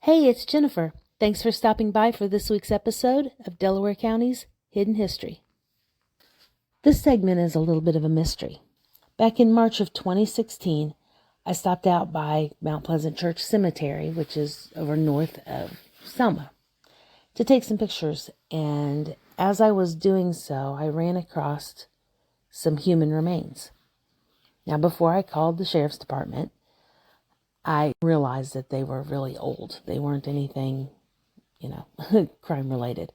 Hey, it's Jennifer. Thanks for stopping by for this week's episode of Delaware County's Hidden History. This segment is a little bit of a mystery. Back in March of 2016, I stopped out by Mount Pleasant Church Cemetery, which is over north of Selma, to take some pictures. And as I was doing so, I ran across some human remains. Now, before I called the sheriff's department, I realized that they were really old. They weren't anything, crime related.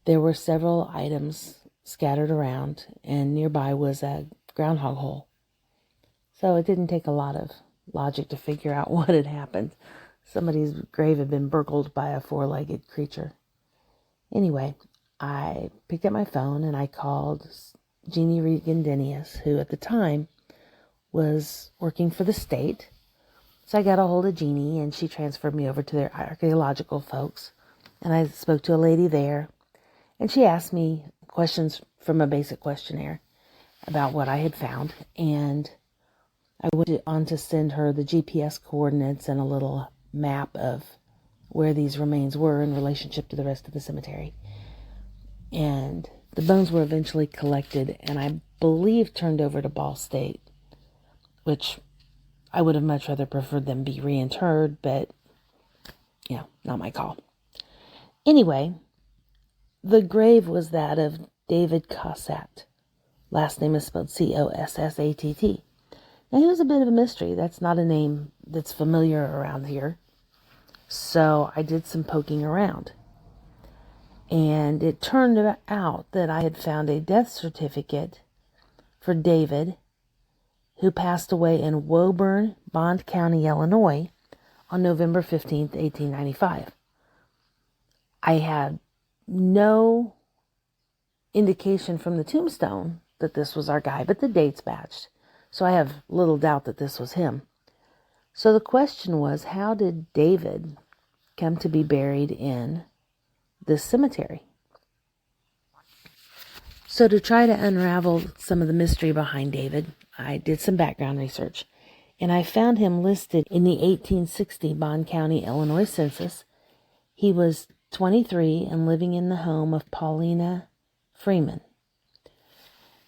There were several items scattered around, and nearby was a groundhog hole. So it didn't take a lot of logic to figure out what had happened. Somebody's grave had been burgled by a four-legged creature. Anyway, I picked up my phone and I called Jeannie Regan-Denius, who at the time was working for the state. So I got a hold of Jeannie, and she transferred me over to their archaeological folks. And I spoke to a lady there, and she asked me questions from a basic questionnaire about what I had found. And I went on to send her the GPS coordinates and a little map of where these remains were in relationship to the rest of the cemetery. And the bones were eventually collected and I believe turned over to Ball State, which I would have much rather preferred them be reinterred, but, not my call. Anyway, the grave was that of David Cossatt. Last name is spelled Cossatt. Now, he was a bit of a mystery. That's not a name that's familiar around here. So I did some poking around. And it turned out that I had found a death certificate for David, who passed away in Woburn, Bond County, Illinois, on November 15th, 1895. I had no indication from the tombstone that this was our guy, but the dates matched. So I have little doubt that this was him. So the question was, how did David come to be buried in this cemetery? So to try to unravel some of the mystery behind David, I did some background research, and I found him listed in the 1860 Bond County, Illinois census. He was 23 and living in the home of Paulina Freeman.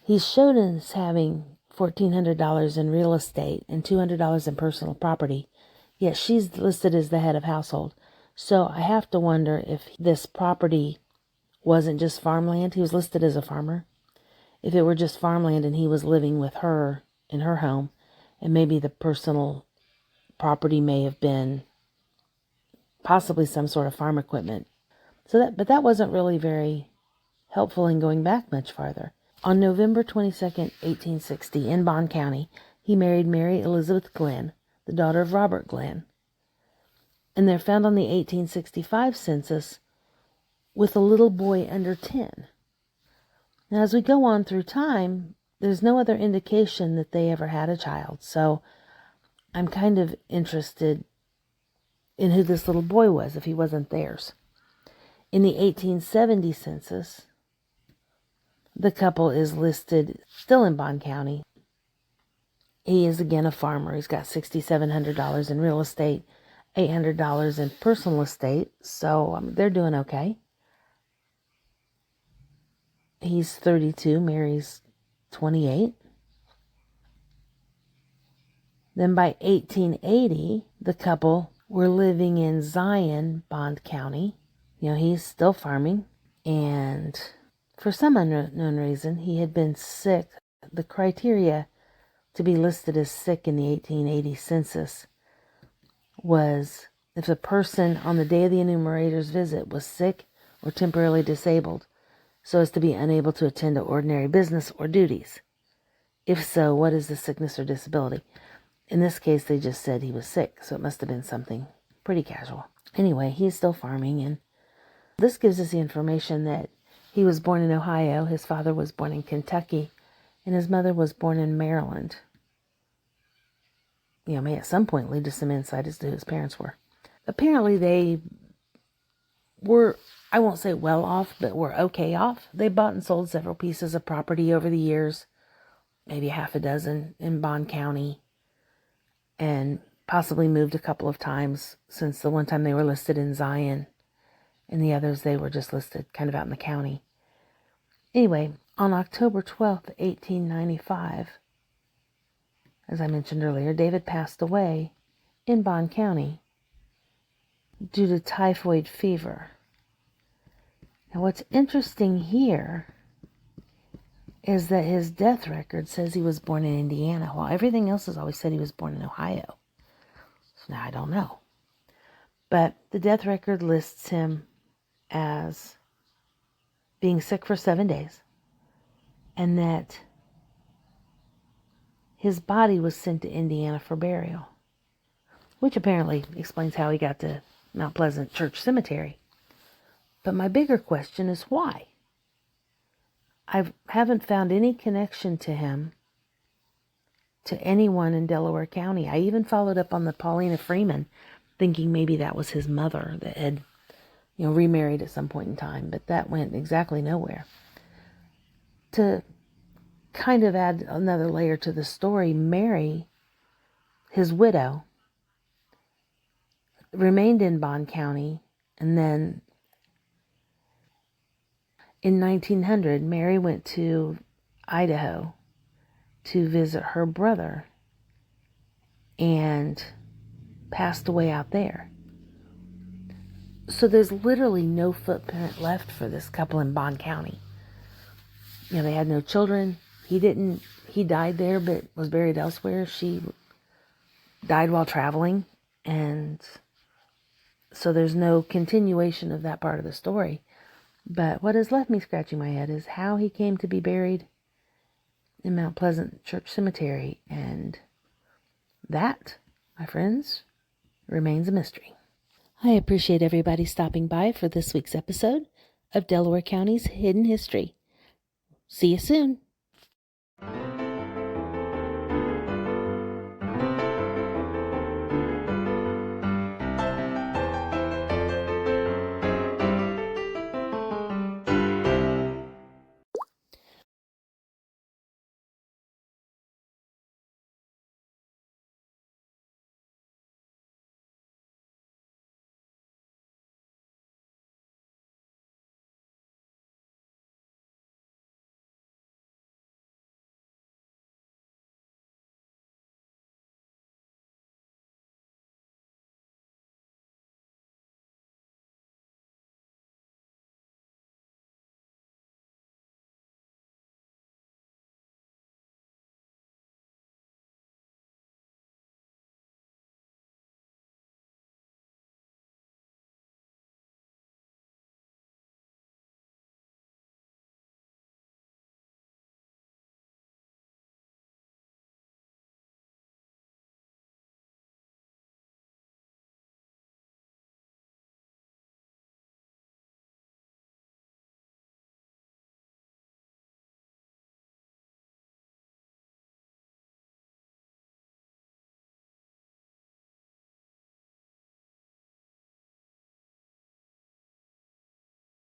He's shown as having $1,400 in real estate and $200 in personal property, yet she's listed as the head of household. So I have to wonder if this property wasn't just farmland. He was listed as a farmer. If it were just farmland and he was living with her in her home, and maybe the personal property may have been possibly some sort of farm equipment. But that wasn't really very helpful in going back much farther. On November 22nd, 1860, in Bond County, he married Mary Elizabeth Glenn, the daughter of Robert Glenn. And they're found on the 1865 census with a little boy under 10. Now, as we go on through time, there's no other indication that they ever had a child. So I'm kind of interested in who this little boy was, if he wasn't theirs. In the 1870 census, the couple is listed still in Bond County. He is again a farmer. He's got $6,700 in real estate, $800 in personal estate. So they're doing okay. He's 32, Mary's 28. Then by 1880, the couple were living in Zion, Bond County. He's still farming. And for some unknown reason, he had been sick. The criteria to be listed as sick in the 1880 census was if a person on the day of the enumerator's visit was sick or temporarily disabled, so as to be unable to attend to ordinary business or duties. If so, what is the sickness or disability? In this case, they just said he was sick, so it must have been something pretty casual. Anyway, he's still farming, and this gives us the information that he was born in Ohio, his father was born in Kentucky, and his mother was born in Maryland. May at some point lead to some insight as to who his parents were. Apparently they were, I won't say well off, but were okay off. They bought and sold several pieces of property over the years, maybe half a dozen in Bond County. And possibly moved a couple of times, since the one time they were listed in Zion, and the others they were just listed kind of out in the county. Anyway, on October 12th, 1895, as I mentioned earlier, David passed away in Bond County due to typhoid fever. Now, what's interesting here is that his death record says he was born in Indiana, while everything else has always said he was born in Ohio. So now I don't know. But the death record lists him as being sick for 7 days, and that his body was sent to Indiana for burial, which apparently explains how he got to Mount Pleasant Church Cemetery. But my bigger question is why? I haven't found any connection to him to anyone in Delaware County. I even followed up on the Paulina Freeman, thinking maybe that was his mother that had, remarried at some point in time, but that went exactly nowhere. To kind of add another layer to the story, Mary, his widow, remained in Bond County, and then in 1900, Mary went to Idaho to visit her brother and passed away out there. So there's literally no footprint left for this couple in Bond County. They had no children. He died there but was buried elsewhere. She died while traveling, and so there's no continuation of that part of the story. But what has left me scratching my head is how he came to be buried in Mount Pleasant Church Cemetery, and that, my friends, remains a mystery. I appreciate everybody stopping by for this week's episode of Delaware County's Hidden History. See you soon.